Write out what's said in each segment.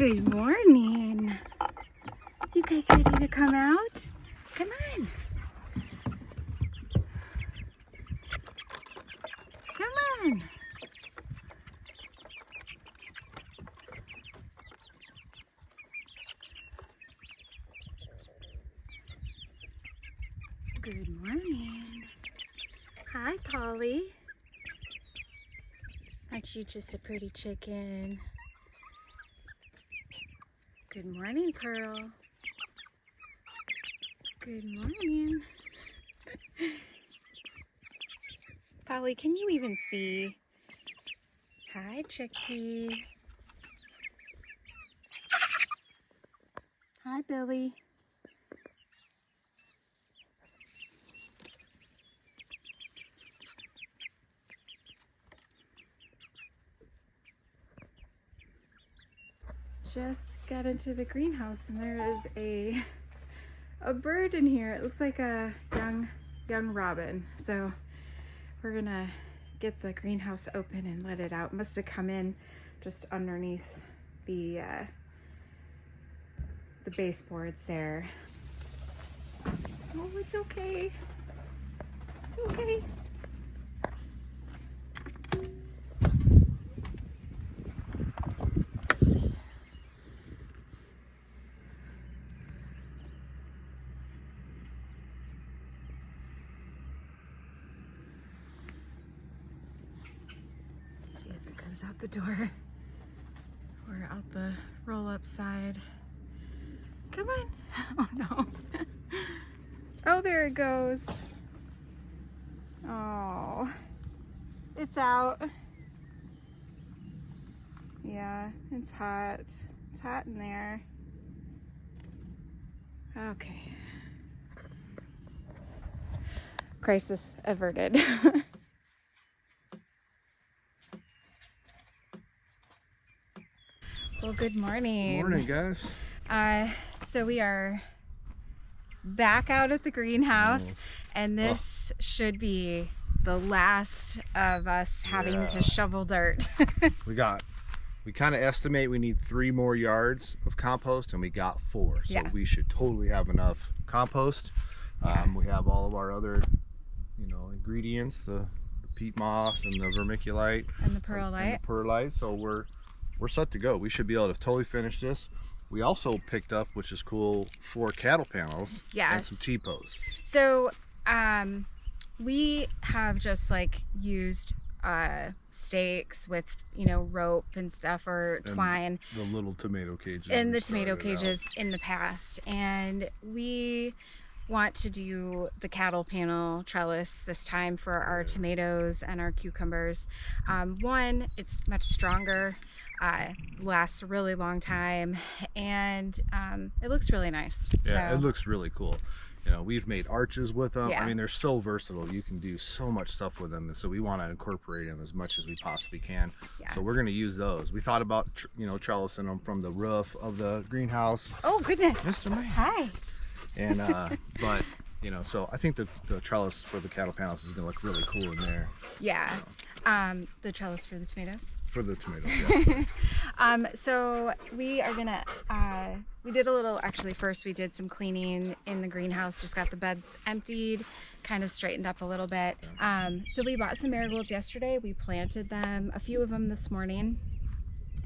Good morning. You guys ready to come out? Come on. Come on. Good morning. Hi, Polly. Aren't you just a pretty chicken? Good morning, Pearl. Good morning. Polly, can you even see? Hi, Chicky. Hi, Billy. Just got into the greenhouse and there is a bird in here. It looks like a young robin. So we're gonna get the greenhouse open and let it out. Must have come in just underneath the baseboards there. Oh, it's okay. It's okay. Let's see. See if it goes out the door or out the roll-up side. Come on. Oh no. Oh, there it goes. Oh, it's out. Yeah, it's hot. It's hot in there. Okay. Crisis averted. Well, good morning. Good morning, guys. So we are back out at the greenhouse, and this should be the last of us having to shovel dirt. We kind of estimate we need 3 more yards of compost, and we got 4, so we should totally have enough compost. We have all of our other, ingredients, the peat moss and the vermiculite and the perlite. So we're set to go. We should be able to totally finish this. We also picked up, which is cool, 4 cattle panels and some T-posts. So we have just used stakes with rope and stuff, or twine, the little tomato cages and the tomato cages in the past, and we want to do the cattle panel trellis this time for our tomatoes and our cucumbers. One, it's much stronger, lasts a really long time, and it looks really nice. Yeah, it looks really cool. We've made arches with them. I mean, they're so versatile. You can do so much stuff with them, and so we want to incorporate them as much as we possibly can. So we're going to use those. We thought about trellising them from the roof of the greenhouse. Oh goodness, Mr. May. Hi. And but so I think the trellis for the cattle panels is going to look really cool in there. Yeah. The trellis for the tomatoes. For the tomatoes, yeah. So we are gonna, we did a little, actually first we did some cleaning in the greenhouse, just got the beds emptied, kind of straightened up a little bit. So we bought some marigolds yesterday. We planted them, a few of them this morning.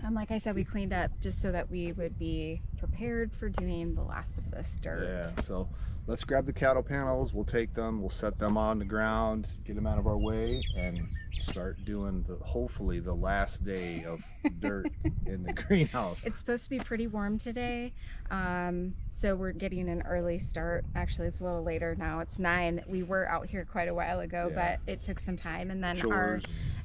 And like I said, we cleaned up just so that we would be prepared for doing the last of this dirt. Yeah, so let's grab the cattle panels, we'll take them, we'll set them on the ground, get them out of our way, and start doing hopefully the last day of dirt in the greenhouse. It's supposed to be pretty warm today, so we're getting an early start. Actually, it's a little later now. It's 9. We were out here quite a while ago, but it took some time, and then our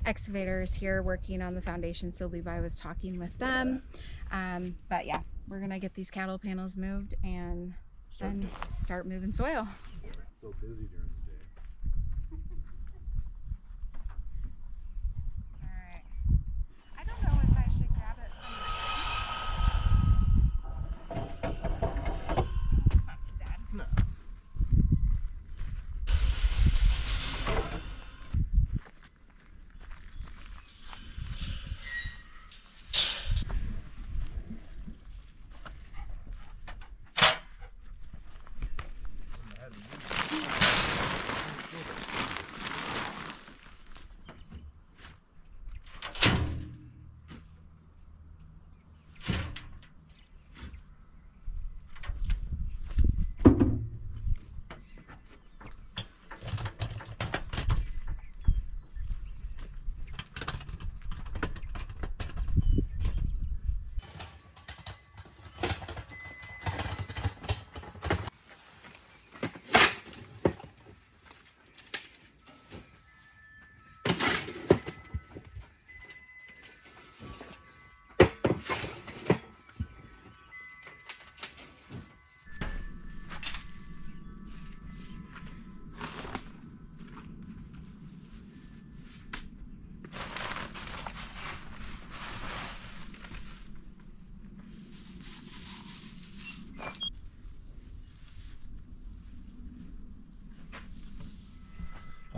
excavators here working on the foundation, so Levi was talking with them. But yeah, we're gonna get these cattle panels moved and then start moving soil. So busy during the day. Alright. I don't know if I should grab it from my... It's not too bad. No.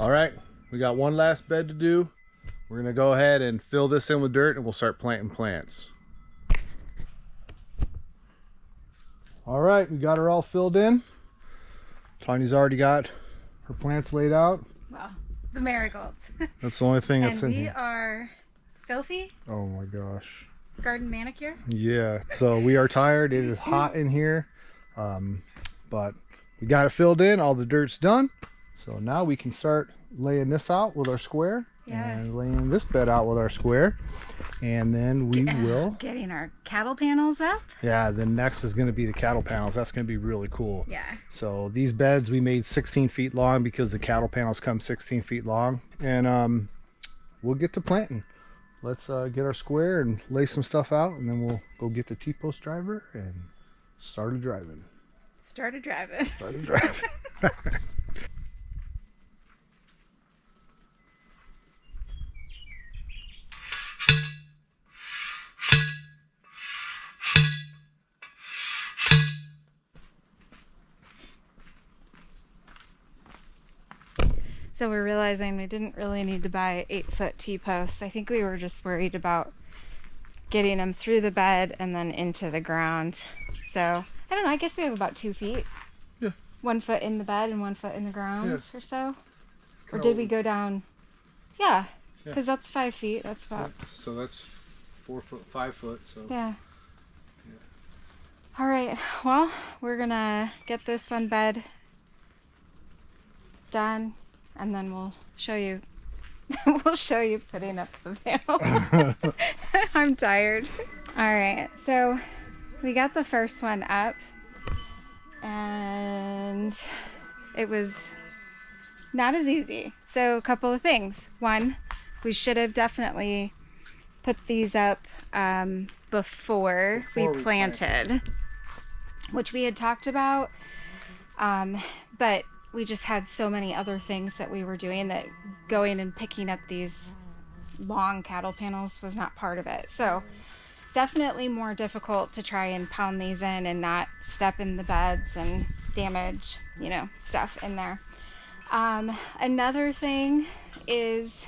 All right, we got one last bed to do. We're gonna go ahead and fill this in with dirt and we'll start planting plants. All right, we got her all filled in. Tiny's already got her plants laid out. Well, the marigolds. That's the only thing that's in here. here. And we are filthy. Oh my gosh. Garden manicure. Yeah, so we are tired. It is hot in here, but we got it filled in. All the dirt's done. So now we can start laying this out with our square. Yeah. And laying this bed out with our square. And then we will... Getting our cattle panels up. Yeah, then next is going to be the cattle panels. That's going to be really cool. Yeah. So these beds we made 16 feet long because the cattle panels come 16 feet long. And we'll get to planting. Let's get our square and lay some stuff out, and then we'll go get the T-post driver and start driving. Started driving. Started driving. So we're realizing we didn't really need to buy 8-foot T-posts. I think we were just worried about getting them through the bed and then into the ground. So I don't know, I guess we have about 2 feet. Yeah. 1 foot in the bed and 1 foot in the ground, yes. or so. Or did we go down? Yeah, because that's 5 feet. That's about. Yeah. So that's 4 foot, 5 foot. So. Yeah. All right. Well, we're gonna get this one bed done, and then we'll show you. We'll show you putting up the panel. I'm tired. All right. So we got the first one up, and it was not as easy. So a couple of things. One, we should have definitely put these up before we planted, which we had talked about, but we just had so many other things that we were doing that going and picking up these long cattle panels was not part of it. So definitely more difficult to try and pound these in and not step in the beds and damage, you know, stuff in there. Another thing is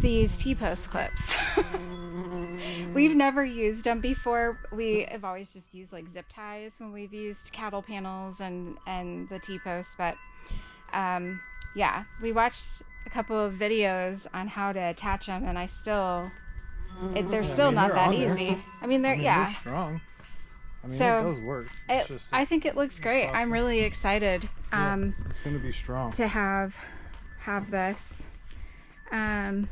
these T-post clips. We've never used them before. We have always just used like zip ties when we've used cattle panels and the T-posts, but yeah, we watched a couple of videos on how to attach them, and they're still not that easy. I mean, they're they're strong. I mean, so it does work. I think it looks great. Awesome. I'm really excited it's going to be strong to have this. I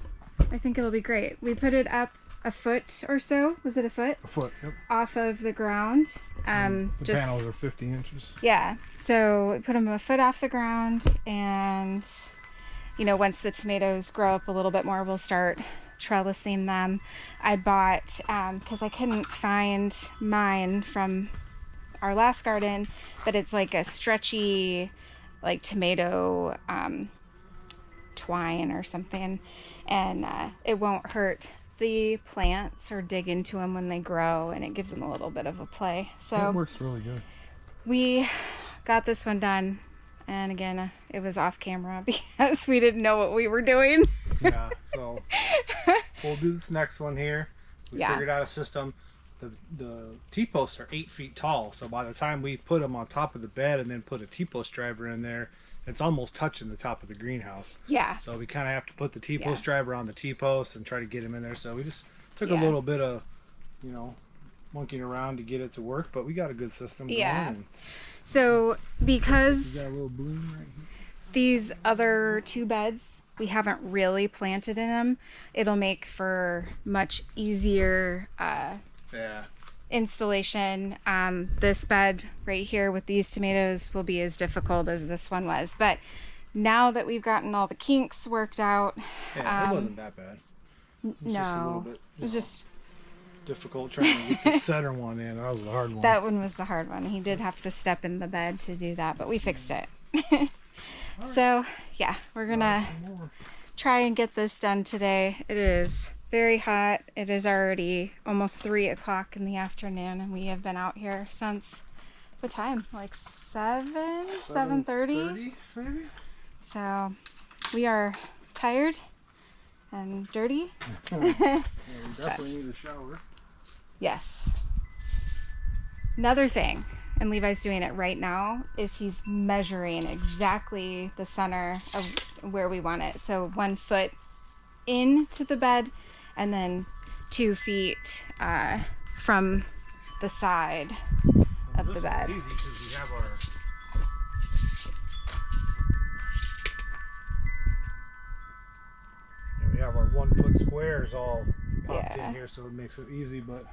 think it'll be great. We put it up a foot or so. Was it a foot? A foot, yep. Off of the ground. The panels are 50 inches. Yeah. So we put them a foot off the ground, and you know, once the tomatoes grow up a little bit more, we'll start trellising them. I bought, because I couldn't find mine from our last garden, but it's like a stretchy, like tomato twine or something, and it won't hurt the plants or dig into them when they grow, and it gives them a little bit of a play. So it works really good. We got this one done, and again, it was off camera because we didn't know what we were doing. Yeah, so we'll do this next one here. We figured out a system. The T-posts are 8 feet tall, so by the time we put them on top of the bed and then put a T-post driver in there, it's almost touching the top of the greenhouse. Yeah. So we kind of have to put the T-post driver on the T-post and try to get him in there. So we just took a little bit of, you know, monkeying around to get it to work, but we got a good system going. Yeah. So because got a little bloom right here. These other 2 beds we haven't really planted in them, it'll make for much easier installation. This bed right here with these tomatoes will be as difficult as this one was, but now that we've gotten all the kinks worked out, it wasn't that bad. It was just a little bit, it was just difficult trying to get the center one in. That was the hard one. That one was the hard one. He did have to step in the bed to do that, but we fixed it. So yeah, we're gonna try and get this done today. It is very hot. It is already almost 3 o'clock in the afternoon, and we have been out here since, what time? Like 7:30? Maybe? So we are tired and dirty. Yeah, we definitely need a shower. Yes. Another thing, and Levi's doing it right now, is he's measuring exactly the center of where we want it. So 1 foot into the bed and then 2 feet from the side of the bed. It's easy because we have our 1 foot squares all popped in here, so it makes it easy, but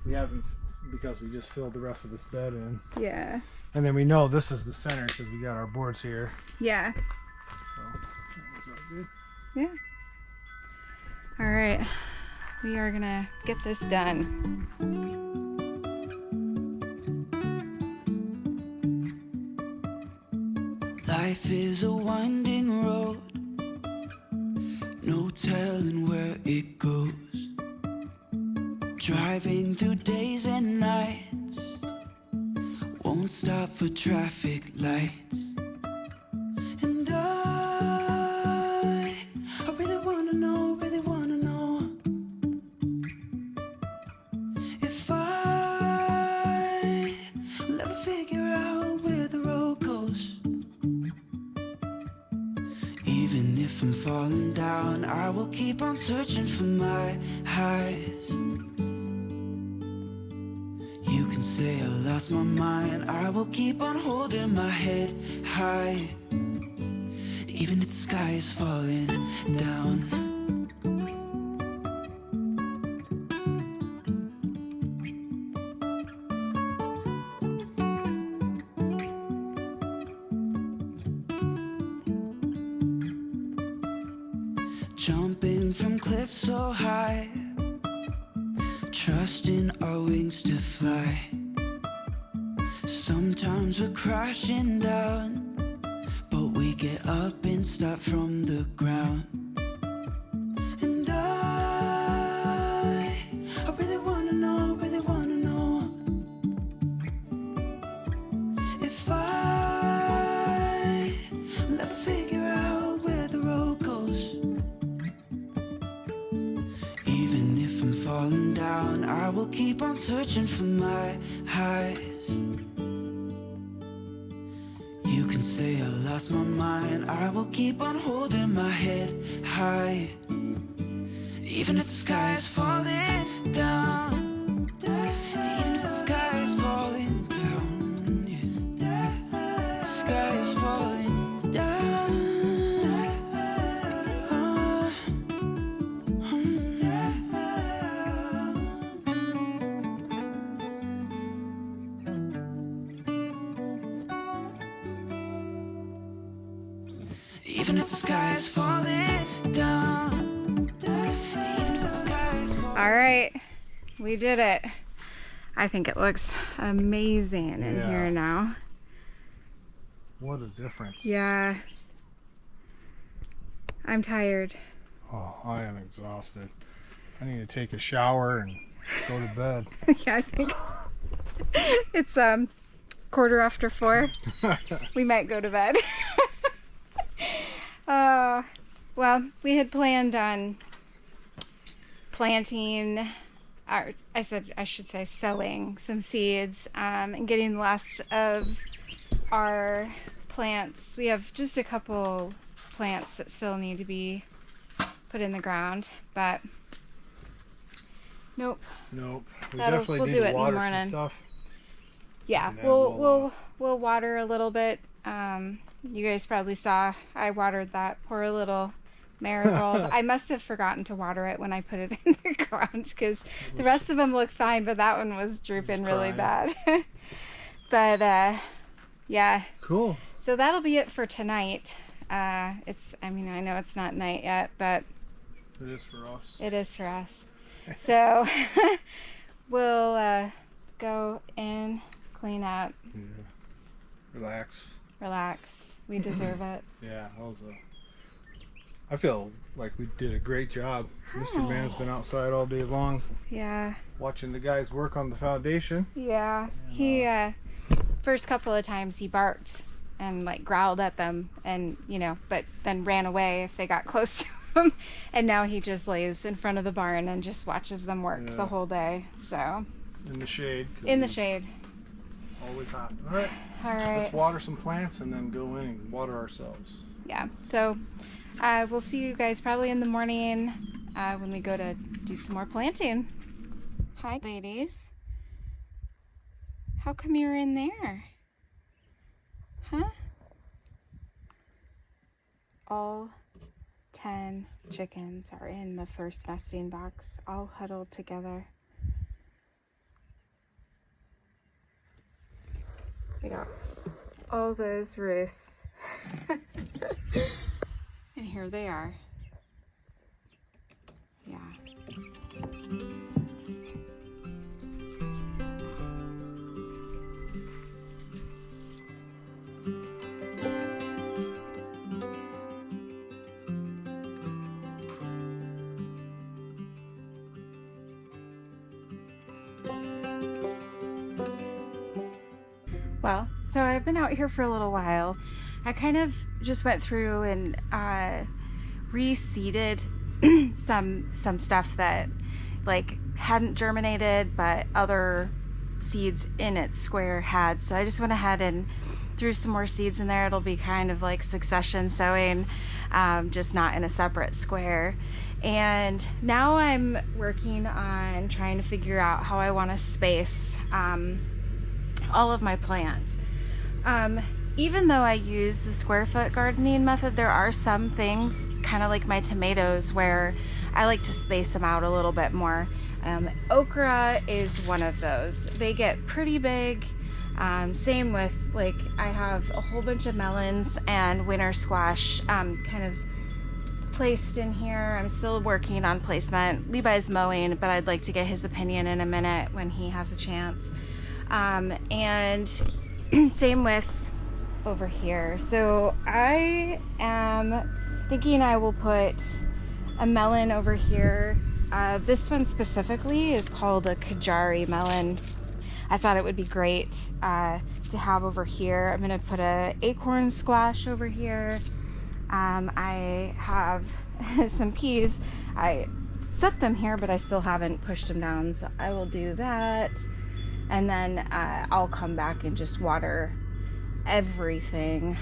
we haven't, because we just filled the rest of this bed in. Yeah. And then we know this is the center because we got our boards here. Yeah. So that was good. Yeah. All right. We are gonna get this done. Life is a winding road, no telling where it goes. Driving through days and nights, won't stop for traffic lights. And I really wanna know if I will ever figure out where the road goes. Even if I'm falling down, I will keep on searching for my highs. You can say I lost my mind, I will keep on holding my head high. Even if the sky is falling down. Jumping from cliffs so high, trusting our wings to fly. Sometimes we're crashing down, but we get up and start from the ground. And I really wanna know if I will ever figure out where the road goes. Even if I'm falling down, I will keep on searching for my highs. You can say I lost my mind, I will keep on holding my head high. Even if the sky is falling down, even if the sky is falling down, yeah. The sky is falling down. Even if the sky is falling down. Even if the sky is falling. All right, we did it. I think it looks amazing in here now. What a difference. Yeah. I'm tired. Oh, I am exhausted. I need to take a shower and go to bed. Yeah, I think it's 4:15. We might go to bed. Well, we had planned on planting, I should say sowing some seeds, and getting the last of our plants. We have just a couple plants that still need to be put in the ground, but nope. We definitely we'll need do to it in the water morning. some stuff. Yeah, And then we'll water a little bit. You guys probably saw I watered that poor little marigold. I must have forgotten to water it when I put it in the ground, because the rest of them look fine, but that one was drooping really bad. But yeah. Cool. So that'll be it for tonight. I know it's not night yet, but it is for us. It is for us. So we'll go in, clean up, Relax. We deserve it. Yeah, I feel like we did a great job. Mr. Man's been outside all day long. Yeah. Watching the guys work on the foundation. Yeah. He first couple of times he barked and like growled at them, and you know, but then ran away if they got close to him. And now he just lays in front of the barn and just watches them work the whole day. So in the shade. In the shade. Always hot. All right. Let's water some plants and then go in and water ourselves. Yeah. So we'll see you guys probably in the morning when we go to do some more planting. Hi, ladies. How come you're in there? Huh? All 10 chickens are in the first nesting box, all huddled together. We got all those roosts. And here they are. Yeah. Well, so I've been out here for a little while. I kind of just went through and reseeded some stuff that like hadn't germinated, but other seeds in its square had. So I just went ahead and threw some more seeds in there. It'll be kind of like succession sowing, just not in a separate square. And now I'm working on trying to figure out how I want to space all of my plants. Even though I use the square foot gardening method, there are some things, kind of like my tomatoes, where I like to space them out a little bit more. Okra is one of those. They get pretty big. Same with, like, I have a whole bunch of melons and winter squash kind of placed in here. I'm still working on placement. Levi's mowing, but I'd like to get his opinion in a minute when he has a chance. And same with over here. So I am thinking I will put a melon over here. This one specifically is called a Kajari melon. I thought it would be great to have over here. I'm gonna put a acorn squash over here. I have some peas. I set them here, but I still haven't pushed them down, so I will do that. And then I'll come back and just water everything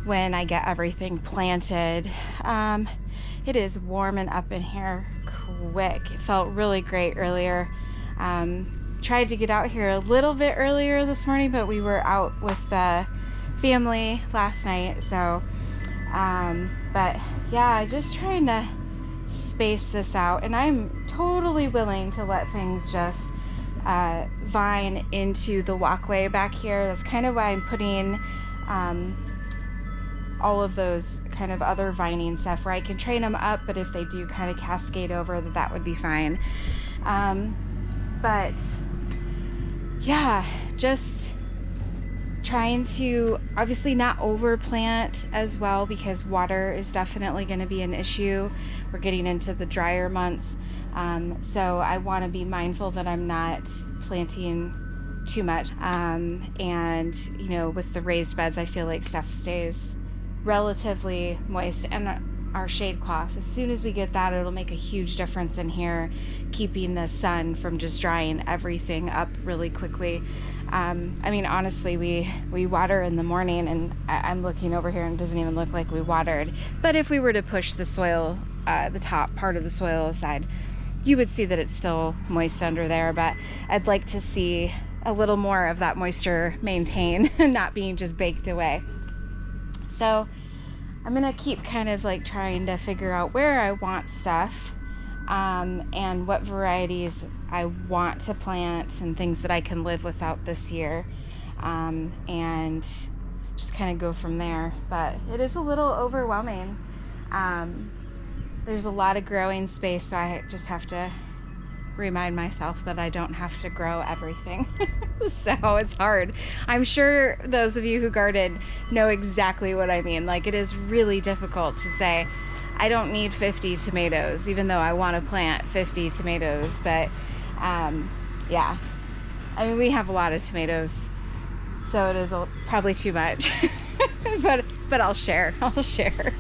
when I get everything planted. It is warming up in here quick. It felt really great earlier. Tried to get out here a little bit earlier this morning, but we were out with the family last night. So, but yeah, just trying to space this out, and I'm totally willing to let things just vine into the walkway back here. That's kind of why I'm putting all of those kind of other vining stuff where I can train them up, but if they do kind of cascade over, that would be fine. But yeah, just trying to obviously not overplant as well, because water is definitely going to be an issue. We're getting into the drier months, so I want to be mindful that I'm not planting too much. And you know, with the raised beds, I feel like stuff stays relatively moist, and our shade cloth, as soon as we get that, it'll make a huge difference in here, keeping the sun from just drying everything up really quickly. I mean, honestly, we water in the morning, and I'm looking over here and it doesn't even look like we watered. But if we were to push the soil, the top part of the soil aside, you would see that it's still moist under there. But I'd like to see a little more of that moisture maintained and not being just baked away. So I'm gonna keep kind of like trying to figure out where I want stuff, and what varieties I want to plant, and things that I can live without this year, and just kind of go from there. But it is a little overwhelming. There's a lot of growing space, so I just have to remind myself that I don't have to grow everything. So it's hard. I'm sure those of you who garden know exactly what I mean. Like, it is really difficult to say, I don't need 50 tomatoes, even though I want to plant 50 tomatoes. But yeah, I mean, we have a lot of tomatoes So it is probably too much, but I'll share. I'll share.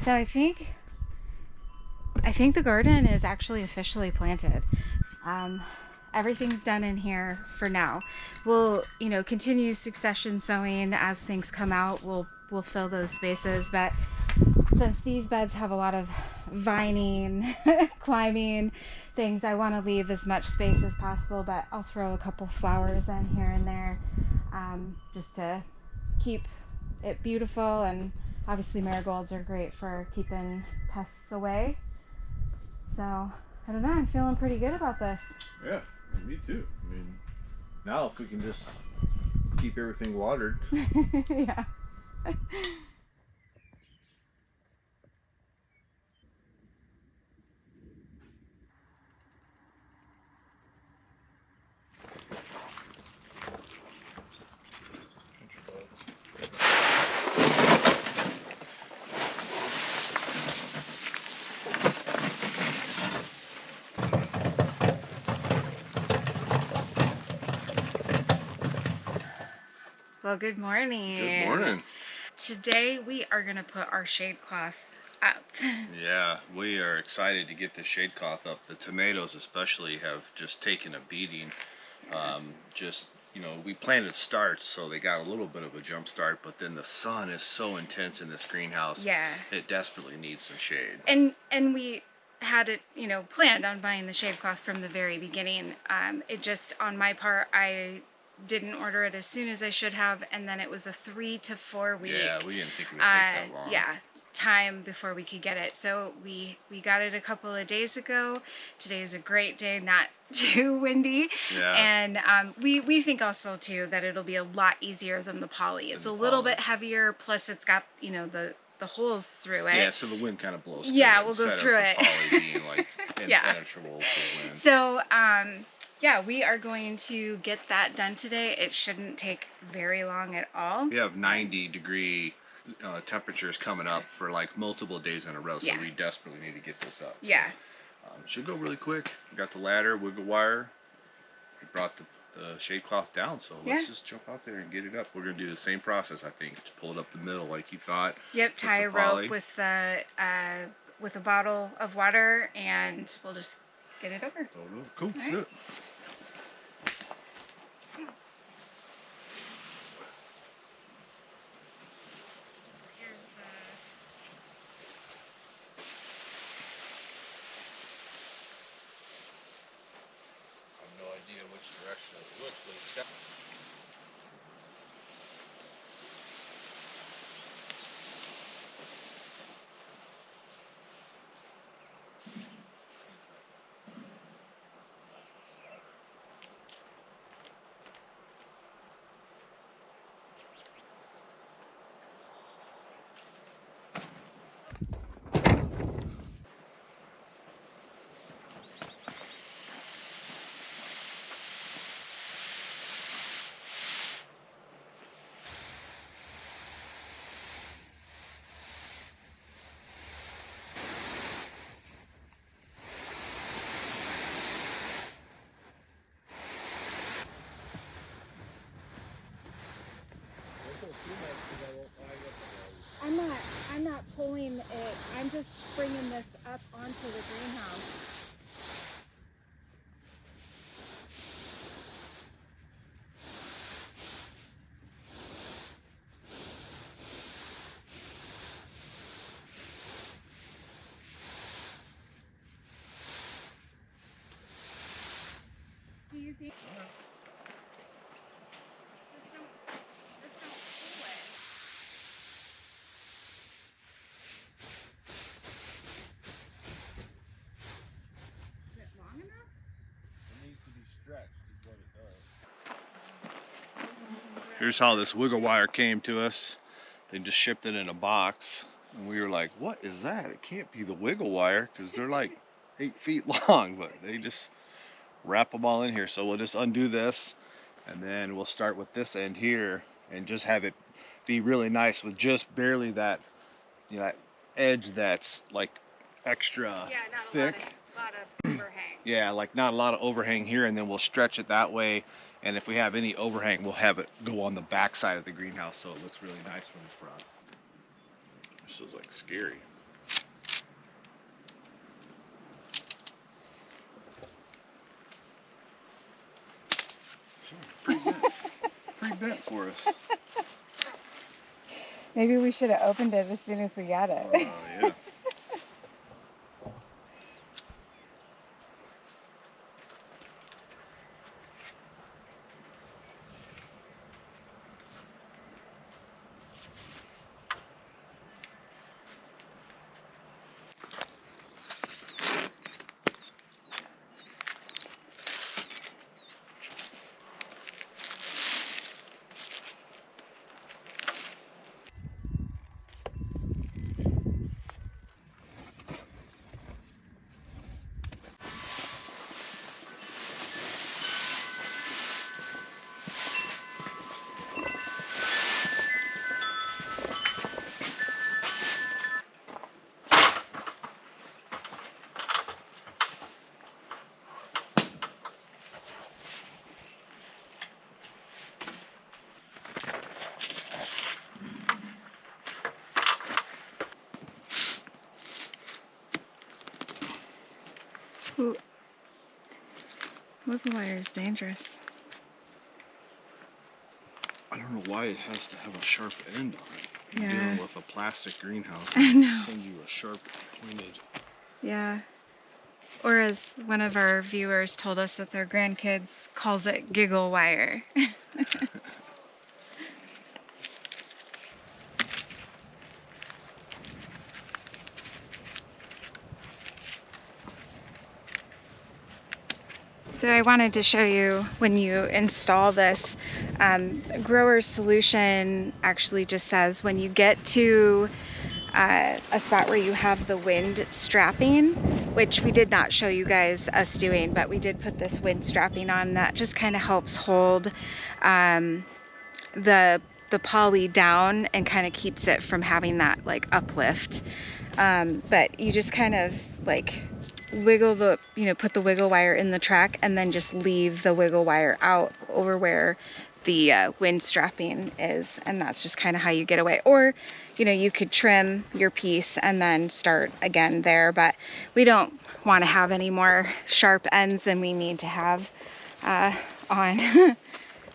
So I think the garden is actually officially planted. Everything's done in here for now. We'll, you know, continue succession sowing as things come out. We'll fill those spaces, but since these beds have a lot of vining, climbing things, I want to leave as much space as possible, but I'll throw a couple flowers in here and there, just to keep it beautiful. And obviously marigolds are great for keeping pests away. So I don't know, I'm feeling pretty good about this. Yeah, me too. I mean, now if we can just keep everything watered. Yeah. Well, good morning. Good morning. Today we are going to put our shade cloth up. Yeah, we are excited to get the shade cloth up. The tomatoes especially have just taken a beating. You know, we planted starts, so they got a little bit of a jump start, but then the sun is so intense in this greenhouse. Yeah. It desperately needs some shade. And we had it, you know, planned on buying the shade cloth from the very beginning. It just, on my part, I didn't order it as soon as I should have, and then it was a 3 to 4 week. Yeah, we didn't think it would take that long. Yeah, time before we could get it. So we got it a couple of days ago. Today is a great day, not too windy. Yeah. And we think also too that it'll be a lot easier than the poly. It's a little bit heavier, plus it's got, you know, the holes through it. Yeah, so the wind kind of blows through yeah, it. We'll go through it. Poly being like impenetrable to wind. So yeah, we are going to get that done today. It shouldn't take very long at all. We have 90-degree temperatures coming up for like multiple days in a row, so we desperately need to get this up. Yeah. So, should go really quick. We got the ladder, wiggle wire. We brought the shade cloth down, so let's just jump out there and get it up. We're going to do the same process, I think. Just pull it up the middle like you thought. Yep, tie a rope with a bottle of water, and we'll just get it over. So, cool, that's it. Which direction it looks, but it's got... I'm not pulling it. I'm just bringing this up onto the greenhouse. Do you think? Just don't pull it. Here's how this wiggle wire came to us. They just shipped it in a box. And we were like, what is that? It can't be the wiggle wire because they're like 8 feet long, but they just wrap them all in here. So we'll just undo this and then we'll start with this end here and just have it be really nice with just barely that, you know, that edge that's like extra thick. Lot of overhang. Yeah, like not a lot of overhang here, and then we'll stretch it that way. And if we have any overhang, we'll have it go on the back side of the greenhouse so it looks really nice from the front. This is like scary. Pretty bent for us. Maybe we should have opened it as soon as we got it. Oh, yeah. Ooh. Wiggle wire is dangerous. I don't know why it has to have a sharp end on it. You're Yeah. dealing with a plastic greenhouse. I know. Send you a sharp pointed. Yeah. Or as one of our viewers told us that their grandkids calls it giggle wire. So I wanted to show you when you install this, Grower's Solution actually just says when you get to a spot where you have the wind strapping, which we did not show you guys us doing, but we did put this wind strapping on that just kind of helps hold the poly down and kind of keeps it from having that like uplift. But you just kind of like wiggle the, you know, put the wiggle wire in the track and then just leave the wiggle wire out over where the wind strapping is, and that's just kind of how you get away. Or, you know, you could trim your piece and then start again there, but we don't want to have any more sharp ends than we need to have on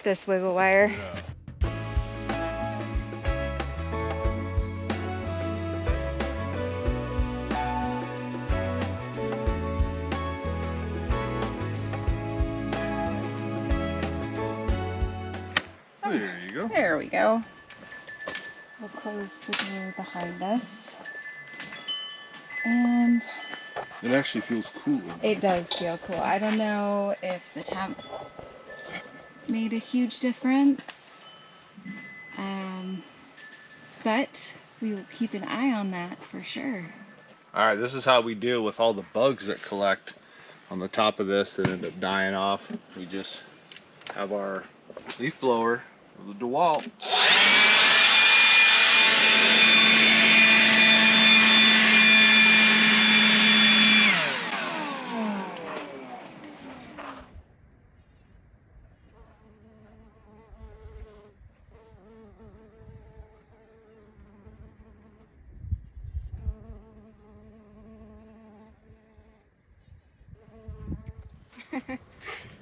this wiggle wire. Yeah. There you go. There we go. We'll close the door behind us. And It actually feels cool. it does feel cool. I don't know if the temp made a huge difference, but we will keep an eye on that for sure. All right, this is how we deal with all the bugs that collect on the top of this that end up dying off. We just have our leaf blower with the DeWalt.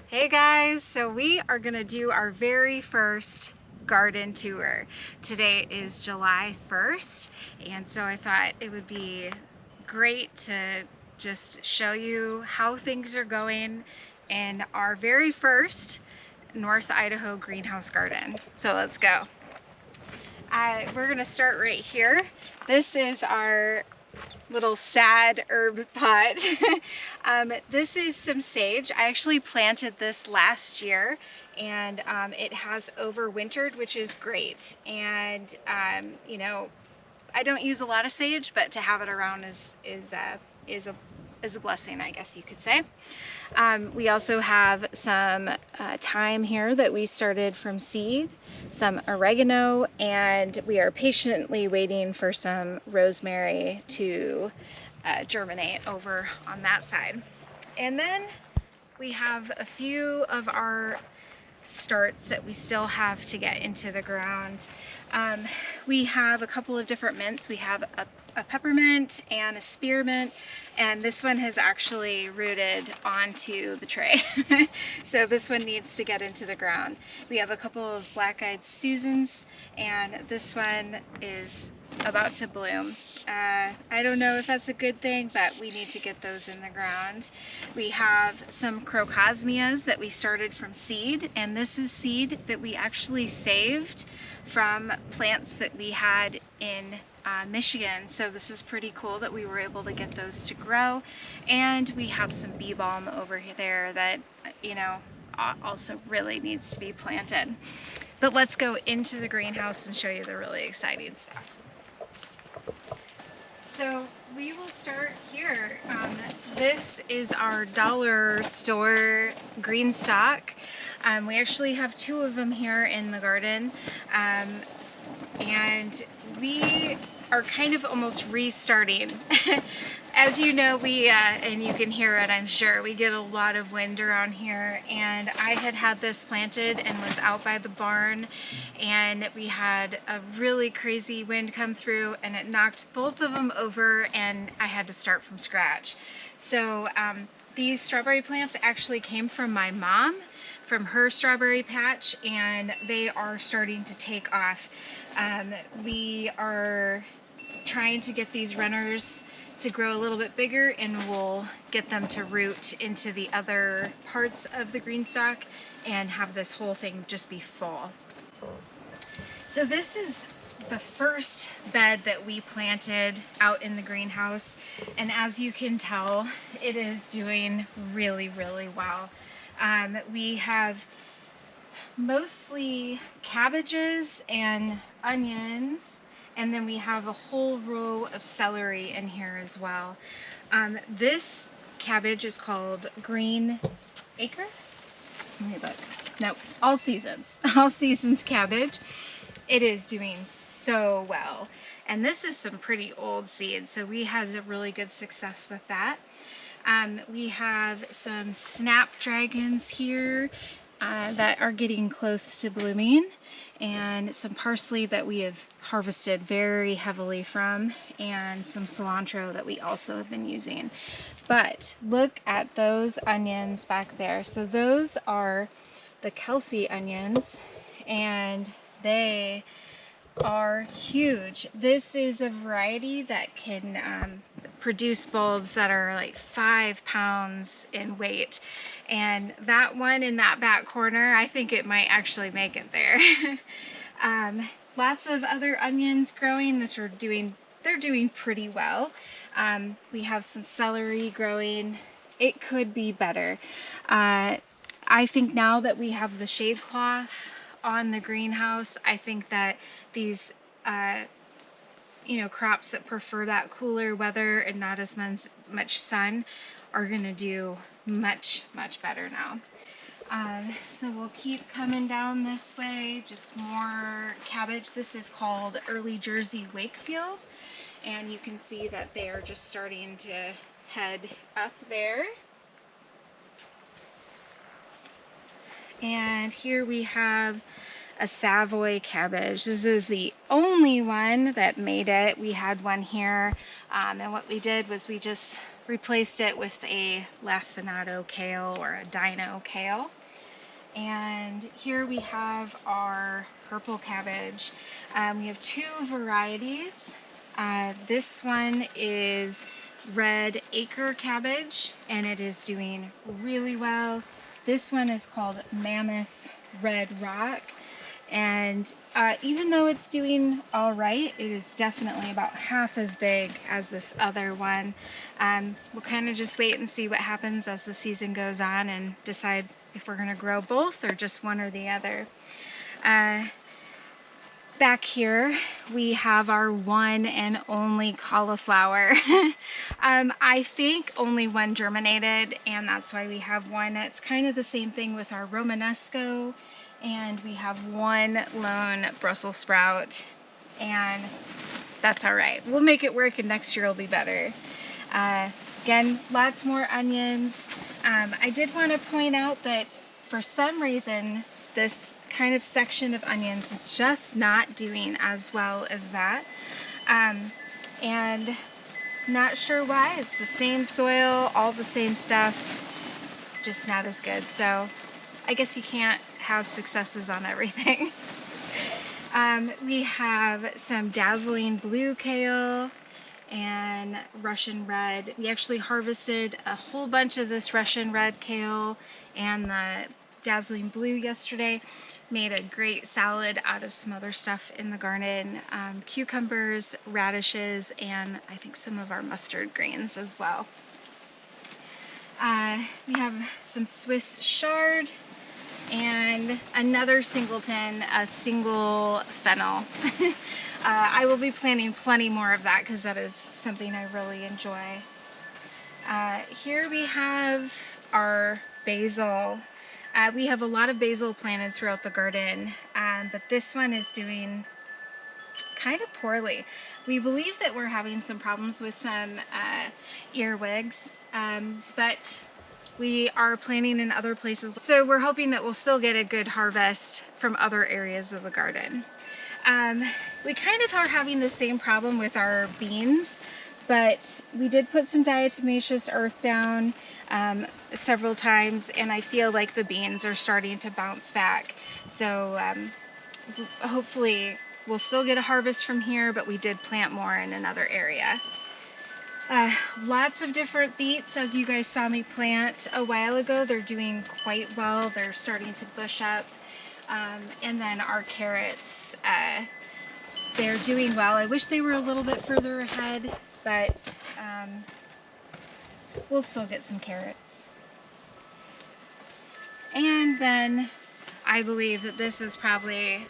Hey guys, so we are gonna do our very first garden tour. Today is July 1st, and so I thought it would be great to just show you how things are going in our very first North Idaho greenhouse garden. So let's go. We're gonna start right here. This is our little sad herb pot. This is some sage. I actually planted this last year, and it has overwintered, which is great. And you know, I don't use a lot of sage, but to have it around is a blessing, I guess you could say. We also have some thyme here that we started from seed, some oregano, and we are patiently waiting for some rosemary to germinate over on that side. And then we have a few of our starts that we still have to get into the ground. We have a couple of different mints. We have a peppermint and a spearmint, and this one has actually rooted onto the tray. So this one needs to get into the ground. We have a couple of black-eyed Susans, and this one is about to bloom. I don't know if that's a good thing, but we need to get those in the ground. We have some crocosmias that we started from seed, and this is seed that we actually saved from plants that we had in Michigan. So this is pretty cool that we were able to get those to grow. And we have some bee balm over there that, you know, also really needs to be planted. But let's go into the greenhouse and show you the really exciting stuff. So we will start here. This is our dollar store green stock. We actually have 2 of them here in the garden. And we are kind of almost restarting. As you know, and you can hear it, I'm sure, we get a lot of wind around here, and I had this planted and was out by the barn, and we had a really crazy wind come through, and it knocked both of them over, and I had to start from scratch. So these strawberry plants actually came from my mom, from her strawberry patch, and they are starting to take off. We are trying to get these runners to grow a little bit bigger, and we'll get them to root into the other parts of the green stock and have this whole thing just be full. So this is the first bed that we planted out in the greenhouse, and as you can tell, it is doing really, really well. We have mostly cabbages and onions, and then we have a whole row of celery in here as well. This cabbage is called Green Acre. Let me look. No, All Seasons. All Seasons cabbage. It is doing so well. And this is some pretty old seeds, so we had a really good success with that. We have some snapdragons here that are getting close to blooming, and some parsley that we have harvested very heavily from, and some cilantro that we also have been using. But look at those onions back there. So those are the Kelsey onions, and they are huge. This is a variety that can produce bulbs that are like 5 pounds in weight, and that one in that back corner, I think it might actually make it there. Lots of other onions growing that are doing pretty well. We have some celery growing. It could be better. I think now that we have the shade cloth on the greenhouse, I think that these crops that prefer that cooler weather and not as much sun are gonna do much better now. So we'll keep coming down this way, just more cabbage. This is called Early Jersey Wakefield, and you can see that they are just starting to head up there. And here we have a Savoy cabbage. This is the only one that made it. We had one here, and what we did was we just replaced it with a lacinato kale or a dino kale. And here we have our purple cabbage. We have 2 varieties. This one is Red Acre cabbage, and it is doing really well. This one is called Mammoth Red Rock, And even though it's doing all right, it is definitely about half as big as this other one. We'll kind of just wait and see what happens as the season goes on and decide if we're going to grow both or just one or the other. Back here we have our one and only cauliflower. I think only one germinated, and that's why we have one. It's kind of the same thing with our Romanesco, and we have one lone Brussels sprout, and that's all right. We'll make it work, and next year will be better. Again, lots more onions. I did want to point out that for some reason this kind of section of onions is just not doing as well as that, and not sure why. It's the same soil, all the same stuff, just not as good. So I guess you can't have successes on everything. We have some dazzling blue kale and Russian red. We actually harvested a whole bunch of this Russian red kale and the dazzling blue yesterday. Made a great salad out of some other stuff in the garden. Cucumbers, radishes, and I think some of our mustard greens as well. We have some Swiss chard and another singleton, a single fennel. I will be planting plenty more of that because that is something I really enjoy. Here we have our basil. We have a lot of basil planted throughout the garden, but this one is doing kind of poorly. We believe that we're having some problems with some earwigs, but we are planting in other places. So we're hoping that we'll still get a good harvest from other areas of the garden. We kind of are having the same problem with our beans, but we did put some diatomaceous earth down several times, and I feel like the beans are starting to bounce back. So hopefully we'll still get a harvest from here, but we did plant more in another area. Lots of different beets, as you guys saw me plant a while ago. They're doing quite well. They're starting to bush up. And then our carrots, they're doing well. I wish they were a little bit further ahead, but we'll still get some carrots. And then I believe that this is probably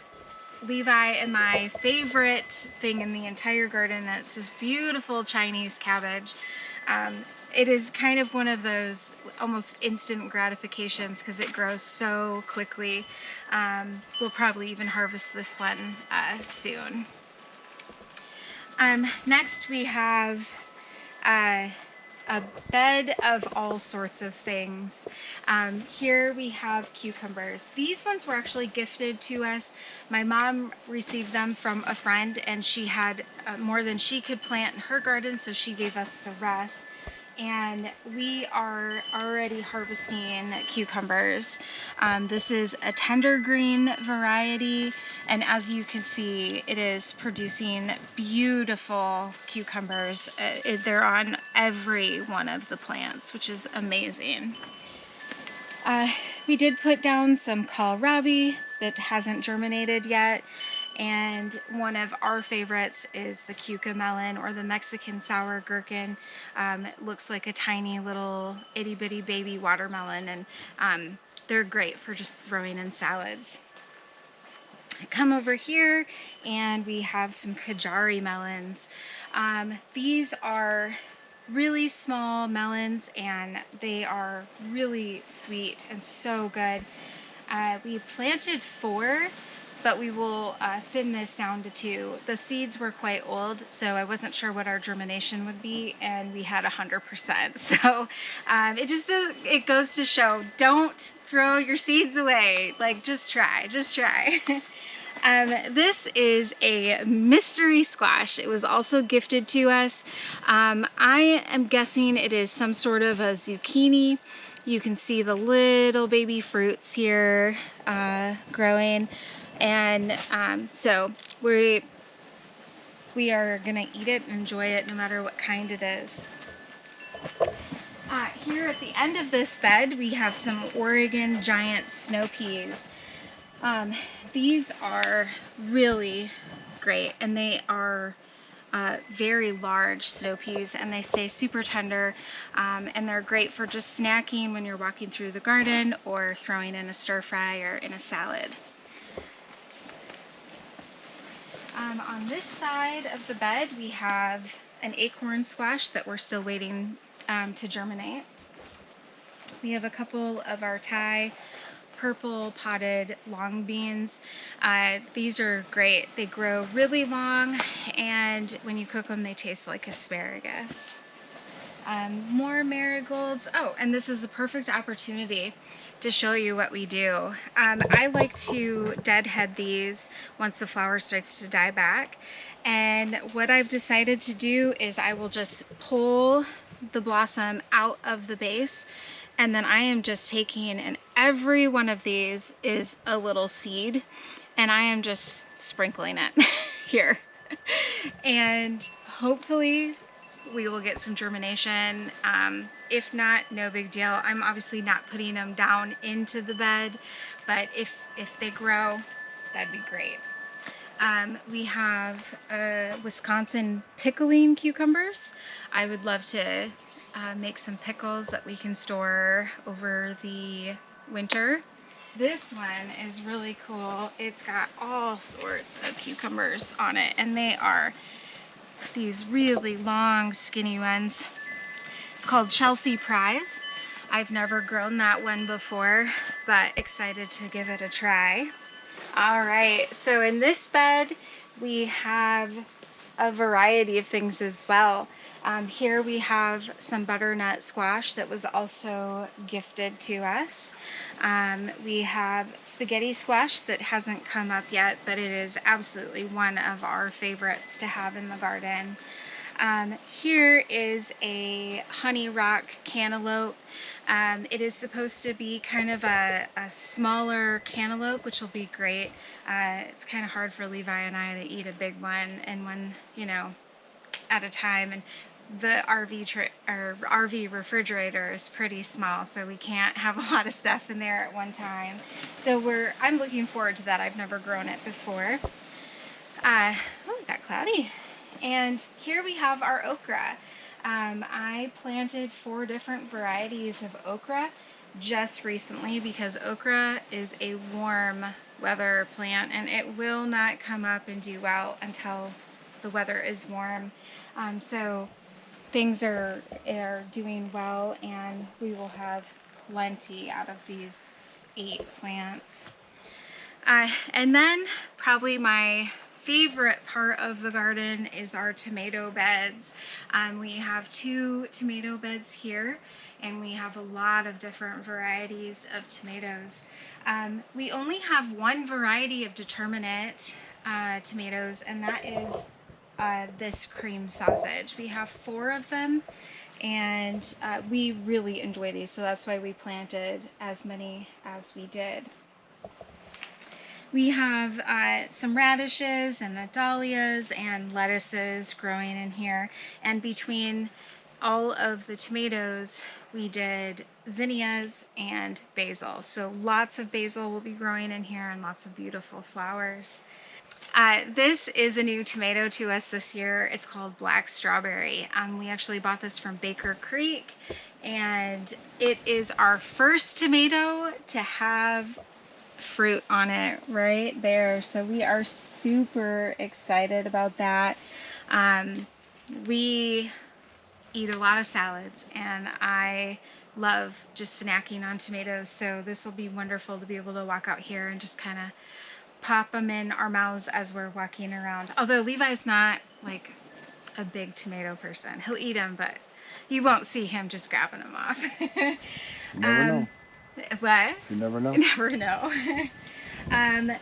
Levi and my favorite thing in the entire garden. That's this beautiful Chinese cabbage. It is kind of one of those almost instant gratifications because it grows so quickly. We'll probably even harvest this one soon. Next we have a bed of all sorts of things. Here we have cucumbers. These ones were actually gifted to us. My mom received them from a friend, and she had more than she could plant in her garden, so she gave us the rest. And we are already harvesting cucumbers. This is a tender green variety, and as you can see, it is producing beautiful cucumbers. They're on every one of the plants, which is amazing. We did put down some kohlrabi that hasn't germinated yet, and one of our favorites is the cucamelon, or the Mexican sour gherkin. It looks like a tiny little itty bitty baby watermelon, and they're great for just throwing in salads. I come over here and we have some Kajari melons. These are really small melons, and they are really sweet and so good. We planted 4, but we will thin this down to 2. The seeds were quite old, so I wasn't sure what our germination would be, and we had 100%. So it goes to show, don't throw your seeds away. Like, just try. This is a mystery squash. It was also gifted to us. I am guessing it is some sort of a zucchini. You can see the little baby fruits here growing. And so we are gonna eat it and enjoy it no matter what kind it is. Here at the end of this bed, we have some Oregon giant snow peas. These are really great, and they are very large snow peas, and they stay super tender, and they're great for just snacking when you're walking through the garden or throwing in a stir fry or in a salad. On this side of the bed we have an acorn squash that we're still waiting to germinate. We have a couple of our Thai purple potted long beans. These are great. They grow really long, and when you cook them they taste like asparagus. More marigolds. Oh, and this is a perfect opportunity to show you what we do. I like to deadhead these once the flower starts to die back, and what I've decided to do is I will just pull the blossom out of the base, and then I am just taking, and every one of these is a little seed, and I am just sprinkling it here. And hopefully we will get some germination. If not, no big deal. I'm obviously not putting them down into the bed, but if they grow, that'd be great. We have Wisconsin pickling cucumbers. I would love to make some pickles that we can store over the winter. This one is really cool. It's got all sorts of cucumbers on it, and they are these really long skinny ones. It's called Chelsea Prize. I've never grown that one before, but excited to give it a try. All right, so in this bed we have a variety of things as well. Here we have some butternut squash that was also gifted to us. We have spaghetti squash that hasn't come up yet, but it is absolutely one of our favorites to have in the garden. Here is a honey rock cantaloupe. It is supposed to be kind of a smaller cantaloupe, which will be great. It's kind of hard for Levi and I to eat a big one and one, you know, at a time. And the RV refrigerator is pretty small, so we can't have a lot of stuff in there at one time. So I'm looking forward to that. I've never grown it before. Oh, it got cloudy. And here we have our okra. I planted 4 different varieties of okra just recently because okra is a warm weather plant and it will not come up and do well until the weather is warm. So things are doing well, and we will have plenty out of these 8 plants. And then probably my favorite part of the garden is our tomato beds. We have 2 tomato beds here, and we have a lot of different varieties of tomatoes. We only have 1 variety of determinate tomatoes, and that is this cream sausage. We have 4 of them, and we really enjoy these, so that's why we planted as many as we did. We have some radishes and dahlias and lettuces growing in here, and between all of the tomatoes we did zinnias and basil. So lots of basil will be growing in here and lots of beautiful flowers. This is a new tomato to us this year. It's called Black Strawberry. We actually bought this from Baker Creek, and it is our first tomato to have fruit on it right there. So we are super excited about that. We eat a lot of salads, and I love just snacking on tomatoes. So this will be wonderful to be able to walk out here and just kind of pop them in our mouths as we're walking around. Although Levi's not like a big tomato person. He'll eat them, but you won't see him just grabbing them off. You never know. What? You never know. You never know.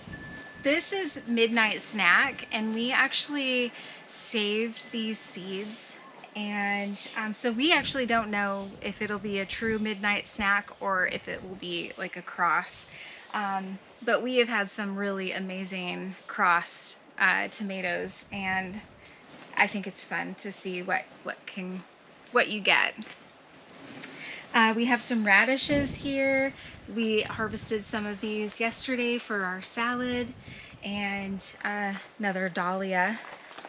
This is Midnight Snack, and we actually saved these seeds, and so we actually don't know if it'll be a true midnight snack or if it will be like a cross. But we have had some really amazing crossed tomatoes, and I think it's fun to see what you get. We have some radishes here. We harvested some of these yesterday for our salad, and another dahlia.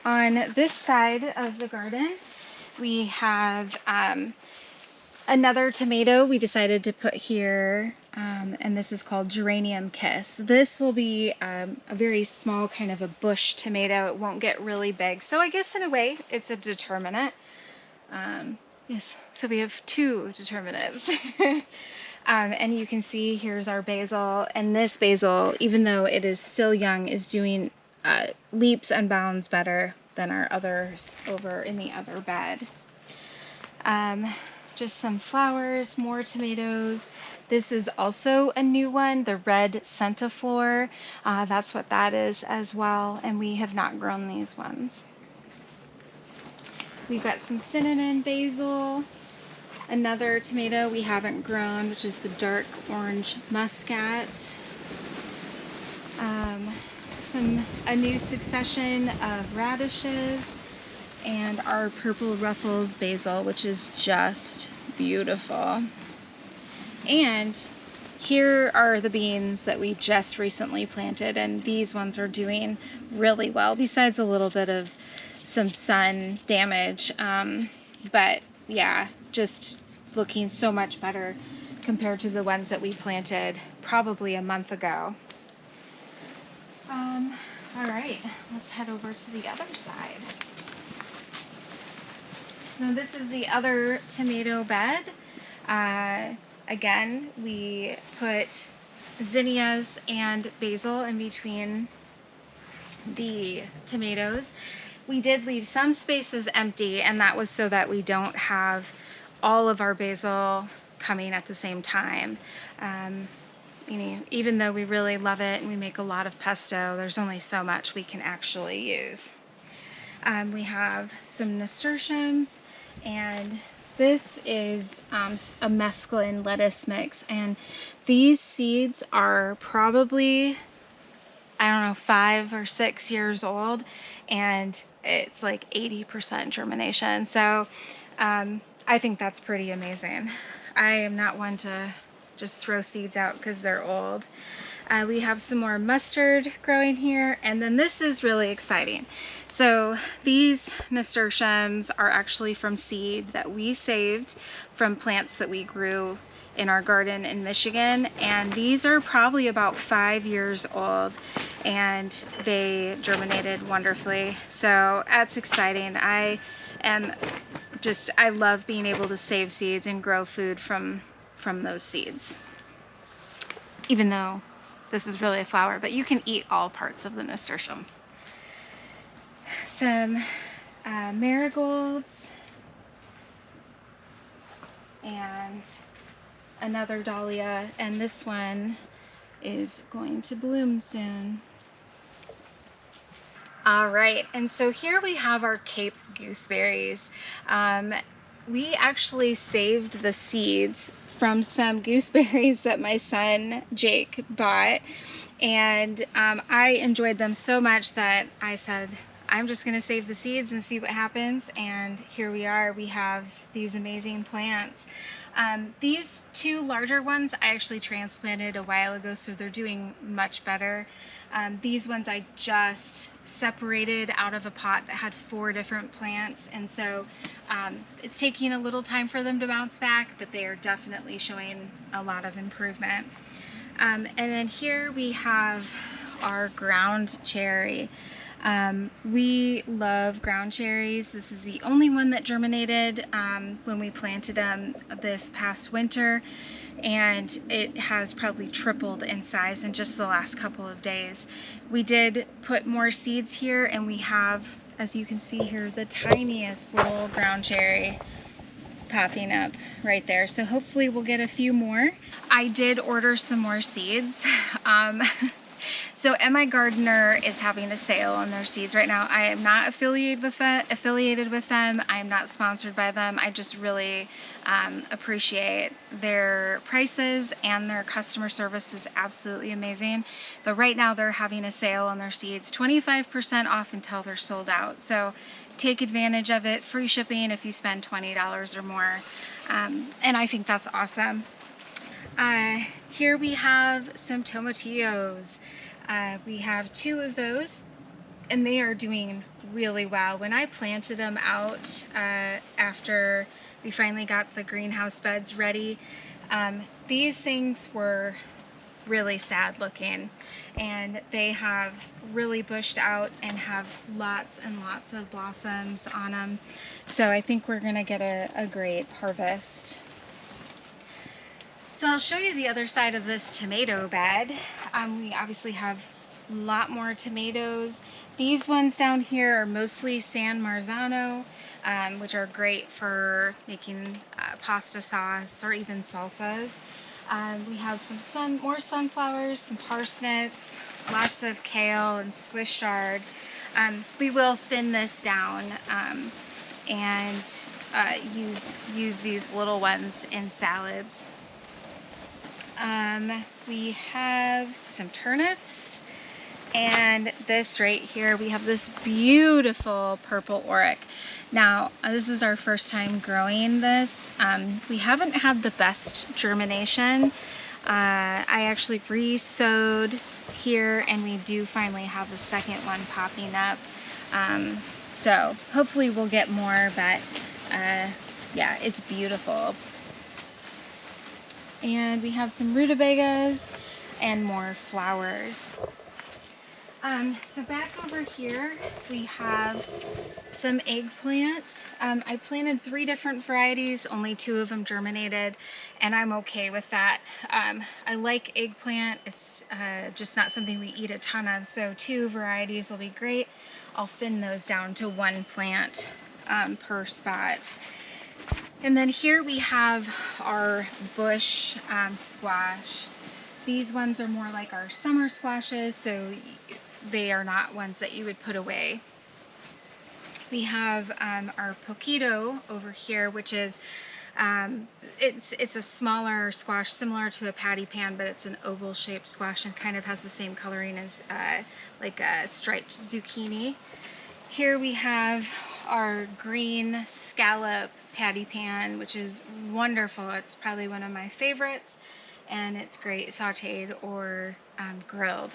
On this side of the garden, we have another tomato we decided to put here, and this is called Geranium Kiss. This will be a very small kind of a bush tomato. It won't get really big. So I guess in a way it's a determinate. Yes, so we have two determinants. And you can see here's our basil, and this basil, even though it is still young, is doing leaps and bounds better than our others over in the other bed. Just some flowers, more tomatoes. This is also a new one, the red centiflora. That's what that is as well, and we have not grown these ones. We've got some cinnamon basil, another tomato we haven't grown, which is the dark orange muscat. A new succession of radishes, and our purple ruffles basil, which is just beautiful. And here are the beans that we just recently planted, and these ones are doing really well, besides a little bit of some sun damage. But yeah, just looking so much better compared to the ones that we planted probably a month ago. All right, let's head over to the other side. Now this is the other tomato bed. Again, we put zinnias and basil in between the tomatoes. We did leave some spaces empty, and that was so that we don't have all of our basil coming at the same time. You know, even though we really love it and we make a lot of pesto, there's only so much we can actually use. We have some nasturtiums, and this is a mesclun lettuce mix, and these seeds are probably, I don't know, 5 or 6 years old, and it's like 80% germination. So I think that's pretty amazing. I am not one to just throw seeds out because they're old. We have some more mustard growing here, and then this is really exciting. So these nasturtiums are actually from seed that we saved from plants that we grew in our garden in Michigan, and these are probably about 5 years old, and they germinated wonderfully. So that's exciting. I love being able to save seeds and grow food from those seeds, even though this is really a flower, but you can eat all parts of the nasturtium. Some marigolds, and another dahlia, and this one is going to bloom soon. All right, and so here we have our Cape gooseberries. We actually saved the seeds from some gooseberries that my son Jake bought, and I enjoyed them so much that I said, I'm just gonna save the seeds and see what happens. And here we are, we have these amazing plants. These two larger ones I actually transplanted a while ago, so they're doing much better. These ones I just separated out of a pot that had 4 different plants, and so it's taking a little time for them to bounce back, but they are definitely showing a lot of improvement. And then here we have our ground cherry. We love ground cherries. This is the only one that germinated when we planted them this past winter, and it has probably tripled in size in just the last couple of days. We did put more seeds here, and we have, as you can see here, the tiniest little ground cherry popping up right there. So hopefully we'll get a few more. I did order some more seeds. So MI Gardener is having a sale on their seeds right now. I am not affiliated with them. I'm not sponsored by them. I just really appreciate their prices, and their customer service is absolutely amazing. But right now they're having a sale on their seeds, 25% off until they're sold out. So take advantage of it. Free shipping if you spend $20 or more. And I think that's awesome. Here we have some tomatillos. We have 2 of those, and they are doing really well. When I planted them out after we finally got the greenhouse beds ready, these things were really sad looking, and they have really bushed out and have lots and lots of blossoms on them. So I think we're gonna get a great harvest. So I'll show you the other side of this tomato bed. We obviously have a lot more tomatoes. These ones down here are mostly San Marzano, which are great for making pasta sauce or even salsas. We have some more sunflowers, some parsnips, lots of kale and Swiss chard. We will thin this down and use these little ones in salads. We have some turnips, and this right here, we have this beautiful purple oric. Now, this is our first time growing this. We haven't had the best germination. I actually re-sowed here, and we do finally have a second one popping up. So hopefully we'll get more, but yeah, it's beautiful. And we have some rutabagas and more flowers. So back over here, we have some eggplant. I planted 3 different varieties, only 2 of them germinated, and I'm okay with that. I like eggplant. It's just not something we eat a ton of, so 2 varieties will be great. I'll thin those down to 1 plant per spot. And then here we have our bush squash. These ones are more like our summer squashes, so they are not ones that you would put away. We have our poquito over here, which is it's a smaller squash, similar to a patty pan, but it's an oval shaped squash and kind of has the same coloring as like a striped zucchini. Here we have our green scallop patty pan, which is wonderful. It's probably one of my favorites, and it's great sauteed or grilled.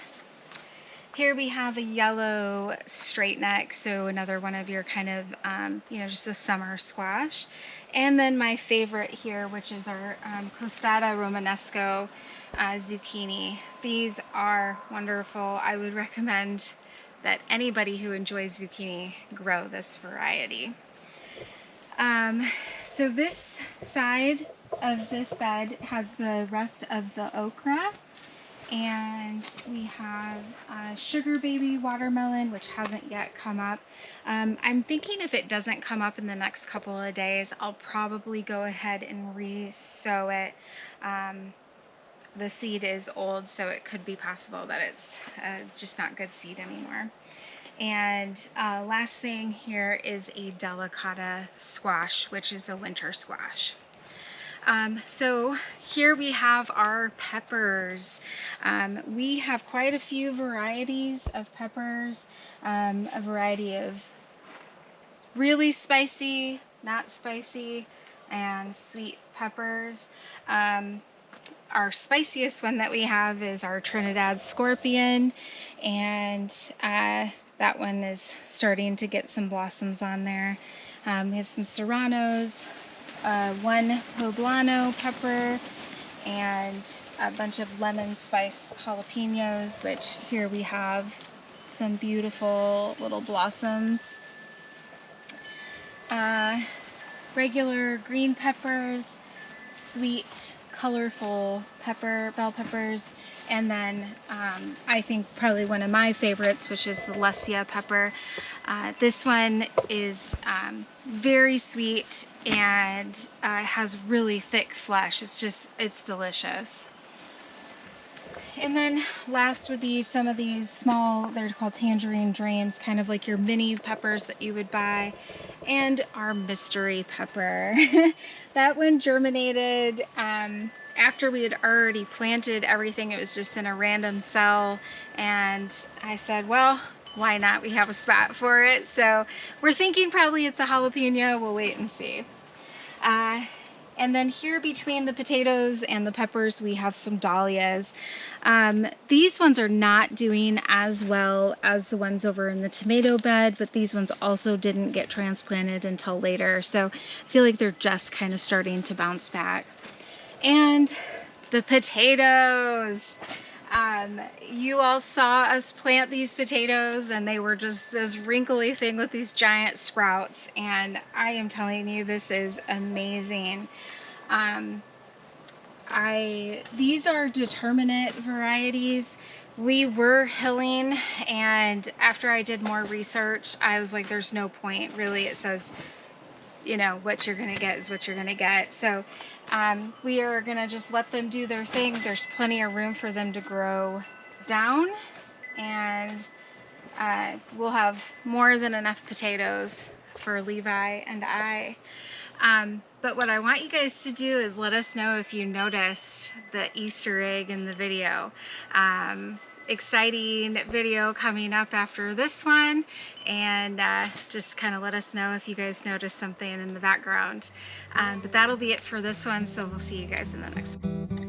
Here we have a yellow straight neck, so another one of your kind of, you know, just a summer squash. And then my favorite here, which is our costata romanesco zucchini. These are wonderful. I would recommend that anybody who enjoys zucchini grow this variety. So this side of this bed has the rest of the okra. And we have sugar baby watermelon, which hasn't yet come up. I'm thinking if it doesn't come up in the next couple of days, I'll probably go ahead and re-sow it. The seed is old, so it could be possible that it's just not good seed anymore. And last thing here is a delicata squash, which is a winter squash. So here we have our peppers. We have quite a few varieties of peppers, a variety of really spicy, not spicy, and sweet peppers. Our spiciest one that we have is our Trinidad Scorpion, and that one is starting to get some blossoms on there. We have some serranos, 1 poblano pepper, and a bunch of lemon spice jalapenos, which here we have some beautiful little blossoms. Regular green peppers, sweet, colorful bell peppers, and then I think probably one of my favorites, which is the Lesia pepper. This one is very sweet and has really thick flesh. It's delicious. And then last would be some of these small, they're called tangerine dreams, kind of like your mini peppers that you would buy. And our mystery pepper. That one germinated after we had already planted everything. It was just in a random cell. And I said, well, why not? We have a spot for it. So we're thinking probably it's a jalapeno. We'll wait and see. And then here between the potatoes and the peppers, we have some dahlias. These ones are not doing as well as the ones over in the tomato bed, but these ones also didn't get transplanted until later. So I feel like they're just kind of starting to bounce back. And the potatoes. You all saw us plant these potatoes and they were just this wrinkly thing with these giant sprouts, and I am telling you, this is amazing. These are determinate varieties. We were hilling, and after I did more research, I was like, there's no point really. It says, you know, what you're gonna get is what you're gonna get. So we are gonna just let them do their thing. There's plenty of room for them to grow down, and we'll have more than enough potatoes for Levi and I. But what I want you guys to do is let us know if you noticed the Easter egg in the video. Exciting video coming up after this one, and just kind of let us know if you guys noticed something in the background. But that'll be it for this one, so we'll see you guys in the next one.